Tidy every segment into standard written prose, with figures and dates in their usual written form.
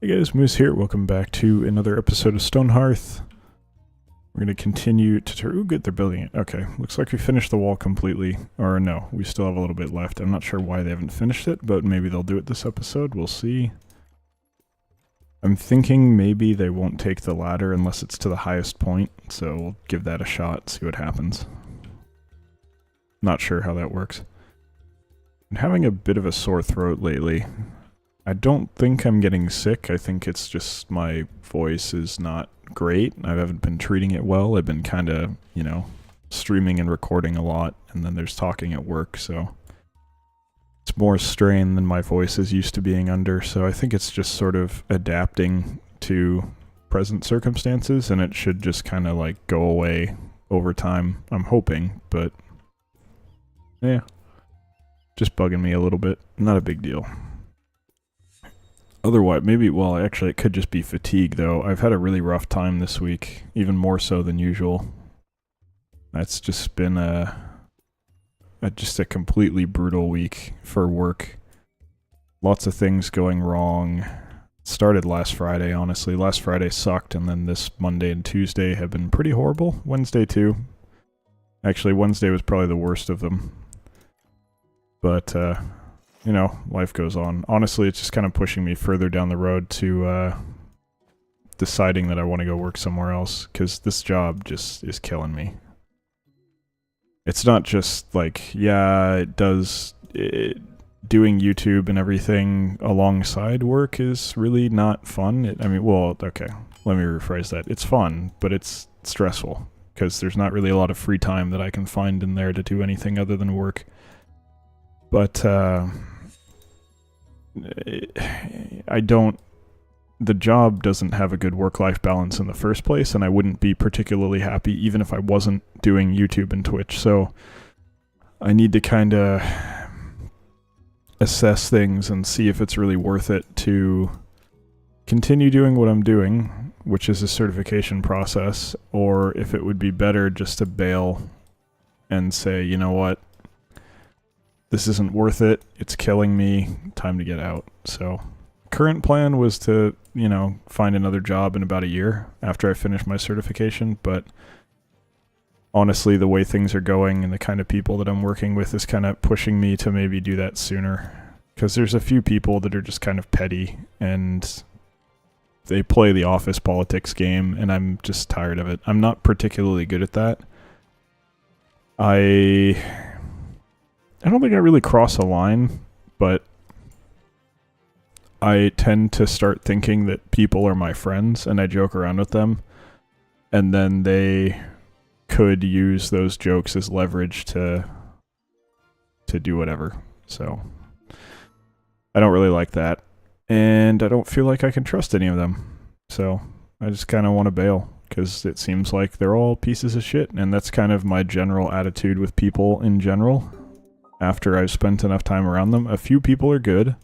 Hey guys, Moose here. Welcome back to another episode of Stonehearth. We're going to continue to... Ooh, good, they're building it. Okay, looks like we finished the wall completely. Or no, we still have a little bit left. I'm not sure why they haven't finished it, but maybe they'll do it this episode. We'll see. I'm thinking maybe they won't take the ladder unless it's to the highest point, so we'll give that a shot, see what happens. Not sure how that works. I'm having a bit of a sore throat lately. I don't think I'm getting sick. I think it's just my voice is not great. I haven't been treating it well. I've been kind of, streaming and recording a lot, and then there's talking at work, so it's more strain than my voice is used to being under, so I think it's just sort of adapting to present circumstances, and it should just kind of like go away over time. I'm hoping, but yeah, just bugging me a little bit. Not a big deal. Otherwise, maybe, well, actually it could just be fatigue, though. I've had a really rough time this week, even more so than usual. That's just been just a completely brutal week for work. Lots of things going wrong. Started last Friday, honestly. Last Friday sucked, and then this Monday and Tuesday have been pretty horrible. Wednesday, too. Actually, Wednesday was probably the worst of them. But, life goes on. Honestly, it's just kind of pushing me further down the road to deciding that I want to go work somewhere else, because this job just is killing me. It's not just like, yeah, doing YouTube and everything alongside work is really not fun. Okay, let me rephrase that. It's fun, but it's stressful, because there's not really a lot of free time that I can find in there to do anything other than work. But, the job doesn't have a good work-life balance in the first place, and I wouldn't be particularly happy even if I wasn't doing YouTube and Twitch, so I need to kind of assess things and see if it's really worth it to continue doing what I'm doing, which is a certification process, or if it would be better just to bail and say, you know what, this isn't worth it, it's killing me, time to get out. So current plan was to, find another job in about a year after I finish my certification, but honestly, the way things are going and the kind of people that I'm working with is kind of pushing me to maybe do that sooner. Because there's a few people that are just kind of petty, and they play the office politics game, and I'm just tired of it. I'm not particularly good at that. I don't think I really cross a line, but I tend to start thinking that people are my friends, and I joke around with them, and then they could use those jokes as leverage to do whatever. So I don't really like that, and I don't feel like I can trust any of them. So I just kind of want to bail, because it seems like they're all pieces of shit, and that's kind of my general attitude with people in general. After I've spent enough time around them, a few people are good.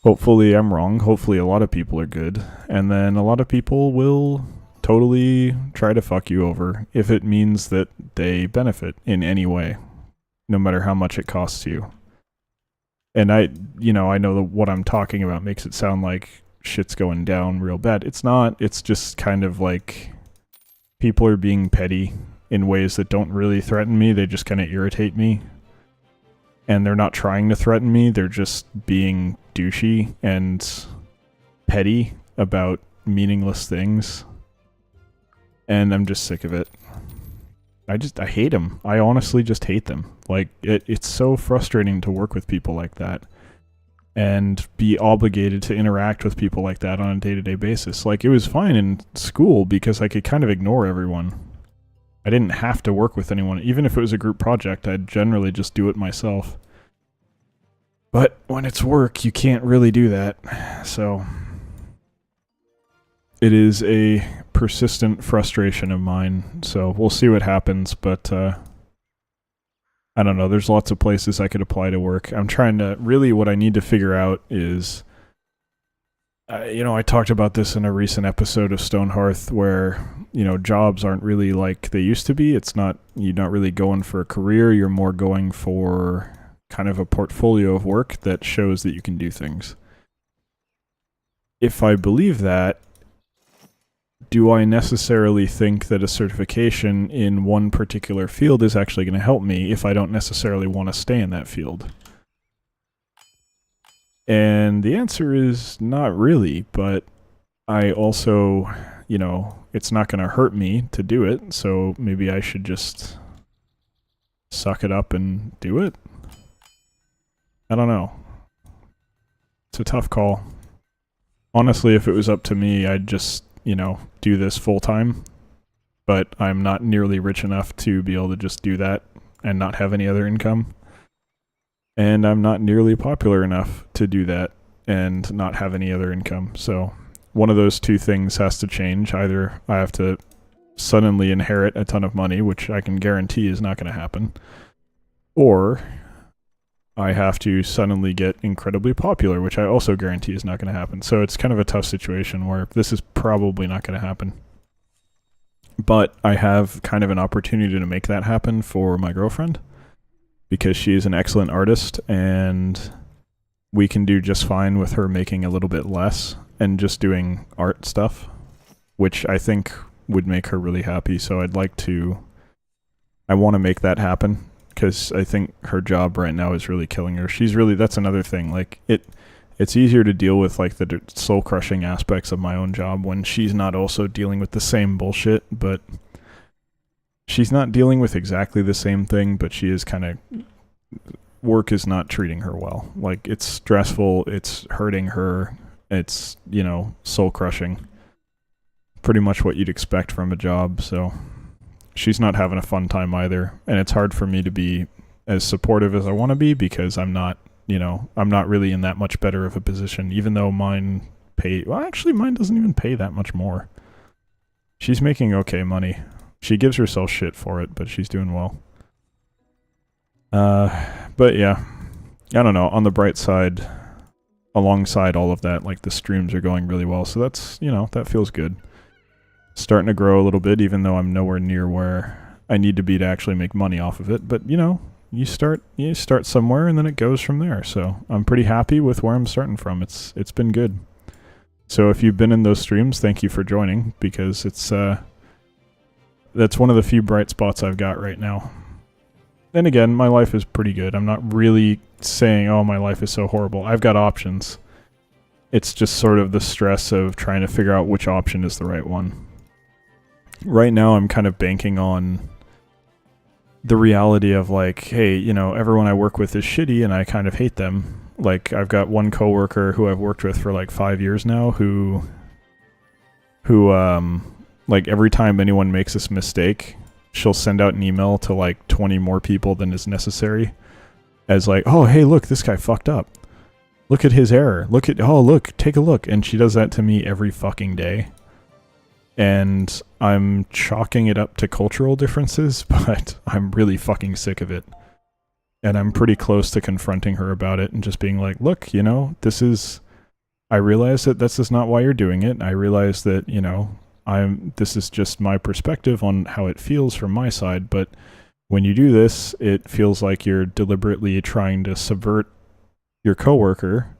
Hopefully I'm wrong. Hopefully a lot of people are good. And then a lot of people will totally try to fuck you over if it means that they benefit in any way, no matter how much it costs you. And I know that what I'm talking about makes it sound like shit's going down real bad. It's not. It's just kind of like people are being petty in ways that don't really threaten me. They just kind of irritate me. And they're not trying to threaten me, they're just being douchey and petty about meaningless things. And I'm just sick of it. I hate them. I honestly just hate them. Like, it's so frustrating to work with people like that and be obligated to interact with people like that on a day-to-day basis. Like, it was fine in school because I could kind of ignore everyone. I didn't have to work with anyone. Even if it was a group project, I'd generally just do it myself. But when it's work, you can't really do that. So it is a persistent frustration of mine. So we'll see what happens. But I don't know. There's lots of places I could apply to work. I'm trying to... Really, what I need to figure out is... I talked about this in a recent episode of Stonehearth where, jobs aren't really like they used to be. You're not really going for a career. You're more going for kind of a portfolio of work that shows that you can do things. if I believe that, do I necessarily think that a certification in one particular field is actually going to help me if I don't necessarily want to stay in that field? And the answer is not really, but I also, you know, it's not going to hurt me to do it, so maybe I should just suck it up and do it? I don't know. It's a tough call. Honestly, if it was up to me, I'd just, you know, do this full time, but I'm not nearly rich enough to be able to just do that and not have any other income. And I'm not nearly popular enough to do that and not have any other income. So one of those two things has to change. Either I have to suddenly inherit a ton of money, which I can guarantee is not going to happen, or I have to suddenly get incredibly popular, which I also guarantee is not going to happen. So it's kind of a tough situation where this is probably not going to happen. But I have kind of an opportunity to make that happen for my girlfriend, because she is an excellent artist, and we can do just fine with her making a little bit less and just doing art stuff, which I think would make her really happy. So I want to make that happen, because I think her job right now is really killing her. That's another thing. Like, it's easier to deal with like the soul crushing aspects of my own job when she's not also dealing with the same bullshit, but she's not dealing with exactly the same thing, but she is kind of, work is not treating her well. Like, it's stressful, it's hurting her, it's, you know, soul crushing. Pretty much what you'd expect from a job, so she's not having a fun time either, and it's hard for me to be as supportive as I want to be, because I'm not really in that much better of a position, even though mine doesn't even pay that much more. She's making okay money. She gives herself shit for it, but she's doing well. But yeah, I don't know, on the bright side, alongside all of that, like, the streams are going really well, so that's, you know, that feels good. Starting to grow a little bit, even though I'm nowhere near where I need to be to actually make money off of it. But, you know, you start somewhere and then it goes from there. So I'm pretty happy with where I'm starting from. It's been good. So if you've been in those streams, thank you for joining, because it's that's one of the few bright spots I've got right now. And again, my life is pretty good. I'm not really saying, oh, my life is so horrible. I've got options. It's just sort of the stress of trying to figure out which option is the right one. Right now, I'm kind of banking on the reality of, like, hey, you know, everyone I work with is shitty and I kind of hate them. Like, I've got one coworker who I've worked with for like 5 years now who like, every time anyone makes this mistake, she'll send out an email to like 20 more people than is necessary as like, oh, hey, look, this guy fucked up. Look at his error. Look, take a look. And she does that to me every fucking day. And I'm chalking it up to cultural differences, but I'm really fucking sick of it. And I'm pretty close to confronting her about it and just being like, look, you know, I realize that this is not why you're doing it. I realize that, you know, this is just my perspective on how it feels from my side, but when you do this, it feels like you're deliberately trying to subvert your coworker,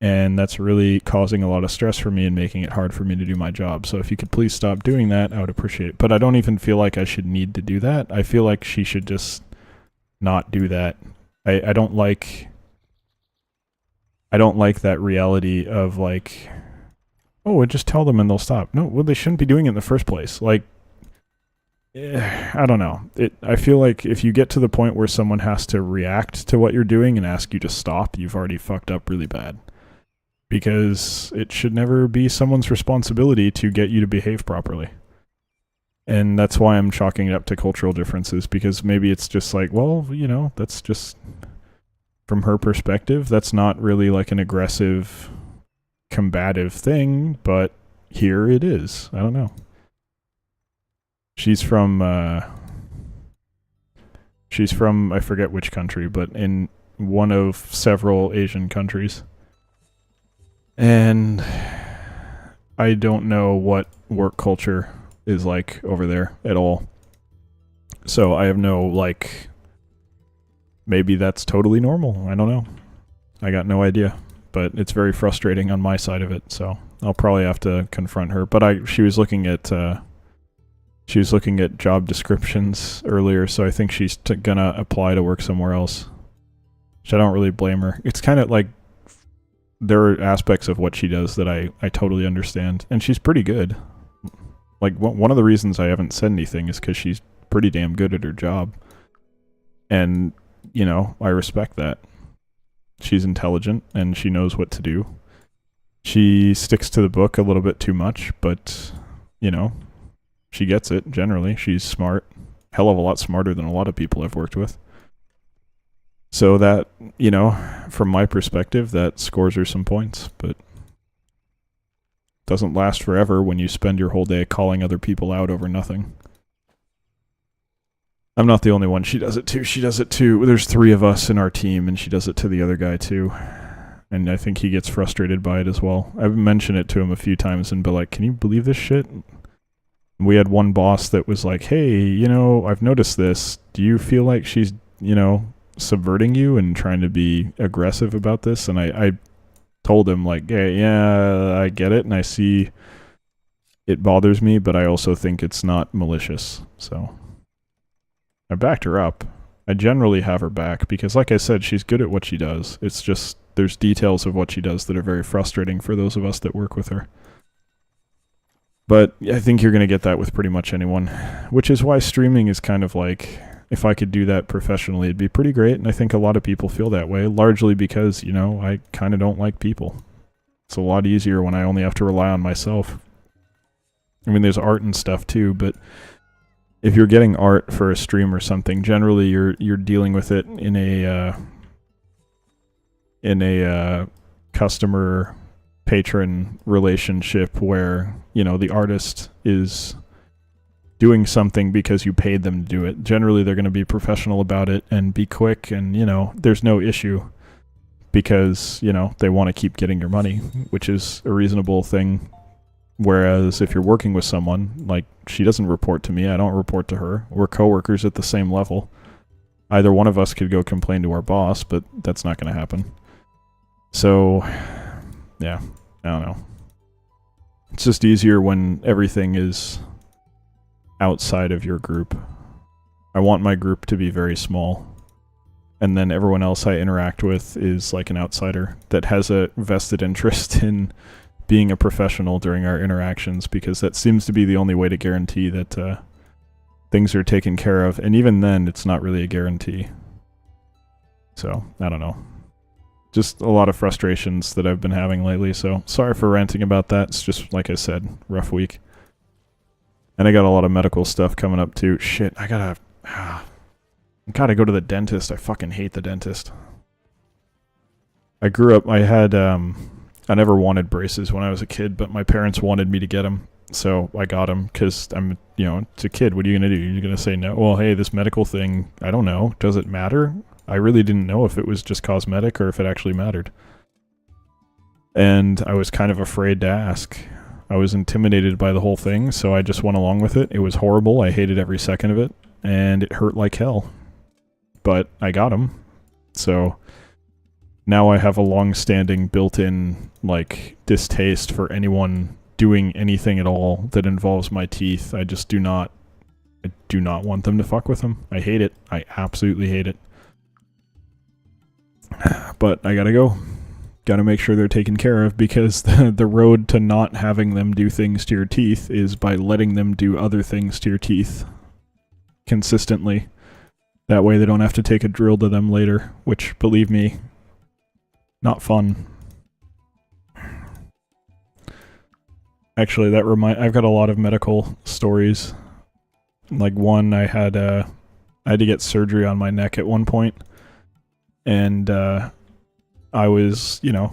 and that's really causing a lot of stress for me and making it hard for me to do my job. So if you could please stop doing that, I would appreciate it. But I don't even feel like I should need to do that. I feel like she should just not do that. I don't like that reality of like, oh, just tell them and they'll stop. No, well, they shouldn't be doing it in the first place. Like, I don't know. I feel like if you get to the point where someone has to react to what you're doing and ask you to stop, you've already fucked up really bad. Because it should never be someone's responsibility to get you to behave properly. And that's why I'm chalking it up to cultural differences, because maybe it's just like, well, you know, that's just, from her perspective, that's not really like an aggressive, combative thing, but here it is. I don't know. She's from, I forget which country, but in one of several Asian countries. And I don't know what work culture is like over there at all. So I have no, like, maybe that's totally normal. I don't know. I got no idea. but it's very frustrating on my side of it. So I'll probably have to confront her. But she was looking at job descriptions earlier, so I think she's gonna apply to work somewhere else. Which I don't really blame her. It's kind of like there are aspects of what she does that I totally understand, and she's pretty good. Like one of the reasons I haven't said anything is because she's pretty damn good at her job, and you know, I respect that. She's intelligent and she knows what to do. She sticks to the book a little bit too much, but you know, she gets it generally. She's smart, hell of a lot smarter than a lot of people I've worked with. So that, you know, from my perspective, that scores her some points, but doesn't last forever when you spend your whole day calling other people out over nothing. I'm not the only one. She does it too. She does it too. There's 3 of us in our team, and she does it to the other guy too. And I think he gets frustrated by it as well. I've mentioned it to him a few times and be like, can you believe this shit? We had one boss that was like, hey, you know, I've noticed this. Do you feel like she's, you know, subverting you and trying to be aggressive about this? And I told him, like, hey, yeah, I get it, and I see it bothers me, but I also think it's not malicious. So I backed her up. I generally have her back because, like I said, she's good at what she does. It's just there's details of what she does that are very frustrating for those of us that work with her. But I think you're going to get that with pretty much anyone, which is why streaming is kind of like, if I could do that professionally, it'd be pretty great, and I think a lot of people feel that way, largely because, you know, I kind of don't like people. It's a lot easier when I only have to rely on myself. I mean, there's art and stuff too, but if you're getting art for a stream or something, generally you're dealing with it in a customer patron relationship where, you know, the artist is doing something because you paid them to do it. Generally, they're going to be professional about it and be quick, and, you know, there's no issue because, you know, they want to keep getting your money, which is a reasonable thing. Whereas if you're working with someone, like, she doesn't report to me, I don't report to her. We're coworkers at the same level. Either one of us could go complain to our boss, but that's not going to happen. So, yeah, I don't know. It's just easier when everything is outside of your group. I want my group to be very small, and then everyone else I interact with is like an outsider that has a vested interest in being a professional during our interactions, because that seems to be the only way to guarantee that things are taken care of, and even then it's not really a guarantee. So I don't know, just a lot of frustrations that I've been having lately, so sorry for ranting about that. It's just, like I said, rough week. And I got a lot of medical stuff coming up too. Shit, I gotta go to the dentist. I fucking hate the dentist. I grew up, I never wanted braces when I was a kid, but my parents wanted me to get them, so I got them because I'm, you know, it's a kid. What are you gonna do? You're gonna say no? Well, hey, this medical thing, I don't know. Does it matter? I really didn't know if it was just cosmetic or if it actually mattered. And I was kind of afraid to ask. I was intimidated by the whole thing, so I just went along with it. It was horrible. I hated every second of it, and it hurt like hell. But I got them, so now I have a long-standing built-in, like, distaste for anyone doing anything at all that involves my teeth. I do not want them to fuck with them. I hate it. I absolutely hate it. But I gotta go. Gotta make sure they're taken care of, because the road to not having them do things to your teeth is by letting them do other things to your teeth consistently. That way they don't have to take a drill to them later, which, believe me, not fun. Actually, I've got a lot of medical stories. Like, one, I had to get surgery on my neck at one point, and I was, you know,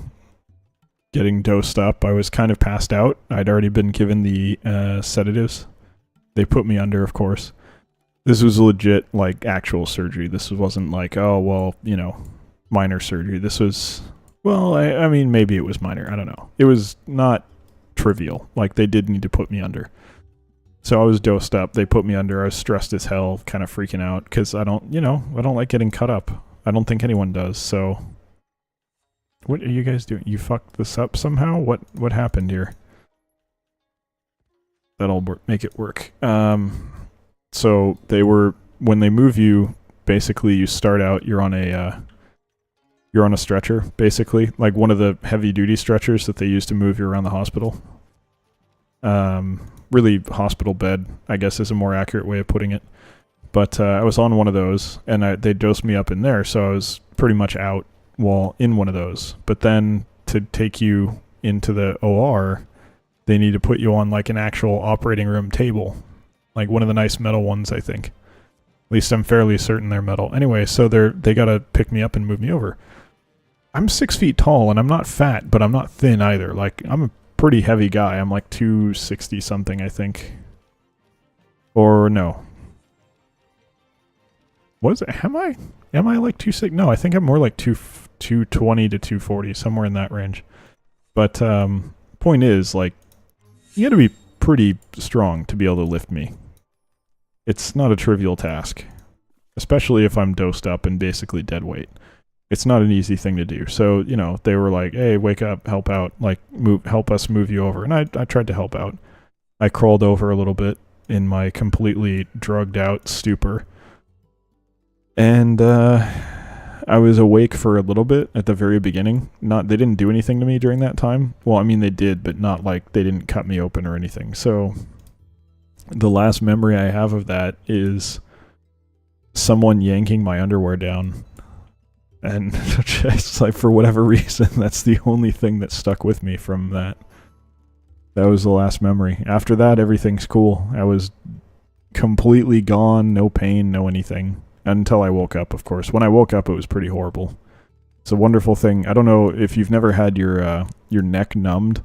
getting dosed up. I was kind of passed out. I'd already been given the sedatives. They put me under, of course. This was legit, like, actual surgery. This wasn't like, oh, well, you know, minor surgery. This was, well, I mean, maybe it was minor. I don't know. It was not trivial. Like, they did need to put me under. So I was dosed up. They put me under. I was stressed as hell, kind of freaking out, because I don't like getting cut up. I don't think anyone does, so What are you guys doing? You fucked this up somehow? What happened here? That'll make it work. So when they move you, basically you start out, you're on a stretcher, basically, like one of the heavy duty stretchers that they use to move you around the hospital. Really hospital bed, I guess, is a more accurate way of putting it. But I was on one of those, and they dosed me up in there, so I was pretty much out while in one of those. But then to take you into the OR, they need to put you on like an actual operating room table, like one of the nice metal ones, I think. At least I'm fairly certain they're metal. Anyway, so they gotta pick me up and move me over. I'm 6 feet tall, and I'm not fat, but I'm not thin either. Like, I'm a pretty heavy guy. I'm like 260 something, I think. Or no. Was it? Am I like 260? No, I think I'm more like 220 to 240, somewhere in that range. But point is, like, you gotta be pretty strong to be able to lift me. It's not a trivial task, especially if I'm dosed up and basically dead weight. It's not an easy thing to do. So, you know, they were like, hey, wake up, help out, like, help us move you over. And I tried to help out. I crawled over a little bit in my completely drugged out stupor. And I was awake for a little bit at the very beginning. They didn't do anything to me during that time. Well, I mean, they did, but not like they didn't cut me open or anything. So the last memory I have of that is someone yanking my underwear down. And just like, for whatever reason, that's the only thing that stuck with me from that. That was the last memory. After that, everything's cool. I was completely gone, no pain, no anything. Until I woke up, of course. When I woke up, it was pretty horrible. It's a wonderful thing. I don't know if you've never had your neck numbed.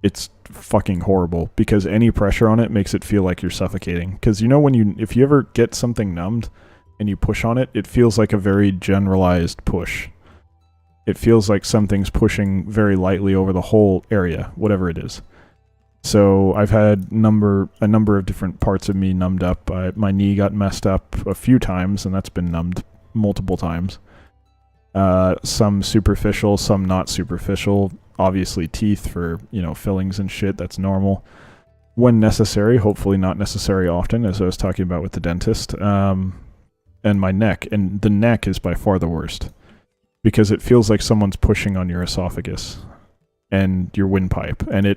It's fucking horrible, because any pressure on it makes it feel like you're suffocating. Because you know if you ever get something numbed, and you push on it, it feels like a very generalized push. It feels like something's pushing very lightly over the whole area, whatever it is. So I've had a number of different parts of me numbed up. My knee got messed up a few times, and that's been numbed multiple times. Some superficial, some not superficial. Obviously teeth for, fillings and shit, that's normal. When necessary, hopefully not necessary often, as I was talking about with the dentist. And my neck, and the neck is by far the worst, because it feels like someone's pushing on your esophagus and your windpipe, and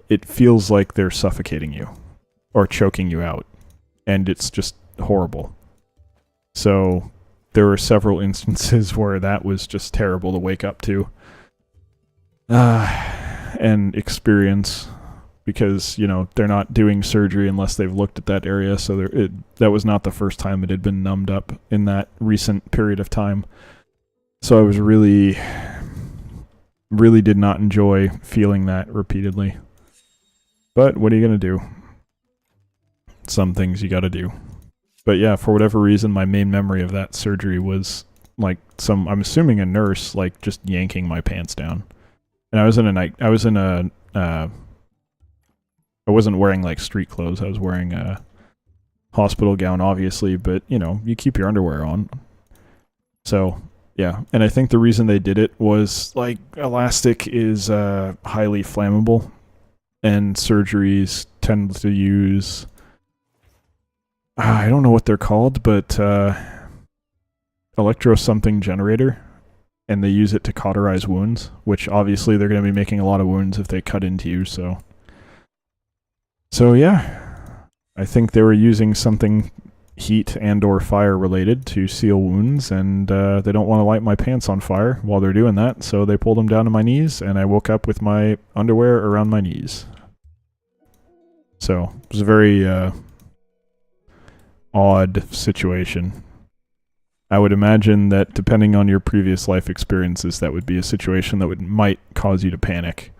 it feels like they're suffocating you or choking you out, and it's just horrible. So there were several instances where that was just terrible to wake up to and experience. Because, they're not doing surgery unless they've looked at that area. So that was not the first time it had been numbed up in that recent period of time. So I was really, really did not enjoy feeling that repeatedly. But what are you going to do? Some things you got to do. But yeah, for whatever reason, my main memory of that surgery was like I'm assuming a nurse, like, just yanking my pants down. And I wasn't wearing, like, street clothes. I was wearing a hospital gown, obviously, but, you keep your underwear on. So, yeah. And I think the reason they did it was, like, elastic is highly flammable, and surgeries tend to use... I don't know what they're called, but electro-something generator, and they use it to cauterize wounds, which obviously they're going to be making a lot of wounds if they cut into you, So yeah, I think they were using something heat and or fire related to seal wounds, and they don't want to light my pants on fire while they're doing that, so they pulled them down to my knees, and I woke up with my underwear around my knees. So it was a very odd situation. I would imagine that depending on your previous life experiences, that would be a situation that might cause you to panic.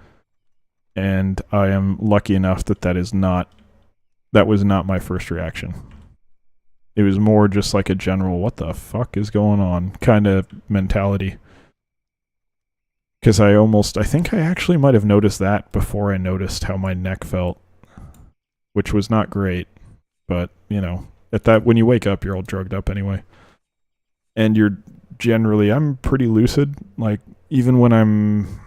And I am lucky enough that was not my first reaction. It was more just like a general, what the fuck is going on kind of mentality. Because I think I actually might have noticed that before I noticed how my neck felt, which was not great. But, when you wake up, you're all drugged up anyway. And you're generally, I'm pretty lucid. Like, even when I'm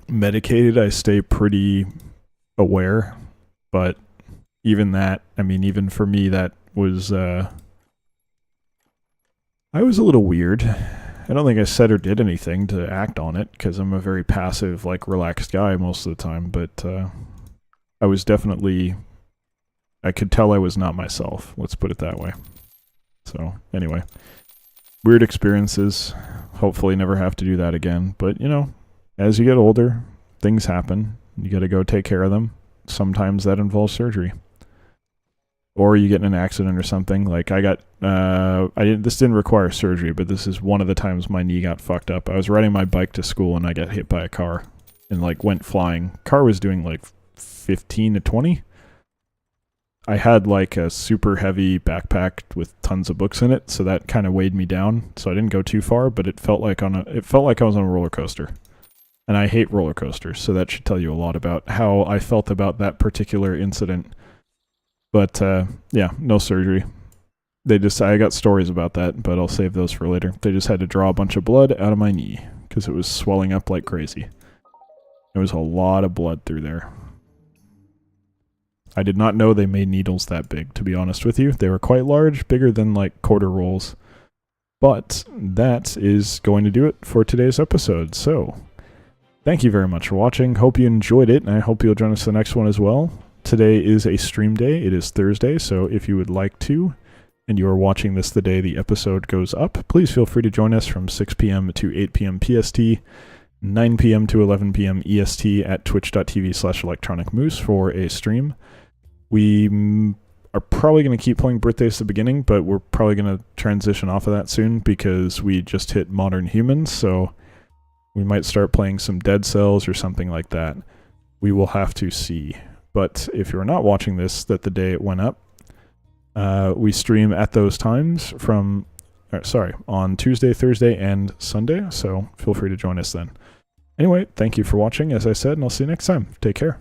medicated, I stay pretty aware. But even that, I mean, even for me, that was, I was a little weird. I don't think I said or did anything to act on it, because I'm a very passive, like, relaxed guy most of the time. But I was definitely, I could tell I was not myself. Let's put it that way. So, anyway. Weird experiences. Hopefully never have to do that again. But, you know, as you get older, things happen. You got to go take care of them. Sometimes that involves surgery. Or you get in an accident or something. Like I got, this didn't require surgery, but this is one of the times my knee got fucked up. I was riding my bike to school and I got hit by a car and like went flying. Car was doing like 15 to 20. I had like a super heavy backpack with tons of books in it, so that kind of weighed me down. So I didn't go too far, but it felt like I was on a roller coaster. And I hate roller coasters, so that should tell you a lot about how I felt about that particular incident. But yeah, no surgery. I got stories about that, but I'll save those for later. They just had to draw a bunch of blood out of my knee because it was swelling up like crazy. There was a lot of blood through there. I did not know they made needles that big, to be honest with you. They were quite large, bigger than like quarter rolls. But that is going to do it for today's episode. So, thank you very much for watching. Hope you enjoyed it, and I hope you'll join us for the next one as well. Today is a stream day. It is Thursday, so if you would like to, and you are watching this the day the episode goes up, please feel free to join us from 6 p.m. to 8 p.m. PST, 9 p.m. to 11 p.m. EST at twitch.tv/electronicmoose for a stream. We are probably going to keep playing Birthdays at the beginning, but we're probably going to transition off of that soon because we just hit Modern Humans, so we might start playing some Dead Cells or something like that. We will have to see. But if you're not watching this the day it went up, we stream at those times on Tuesday, Thursday, and Sunday, so feel free to join us then. Anyway, thank you for watching, as I said, and I'll see you next time. Take care.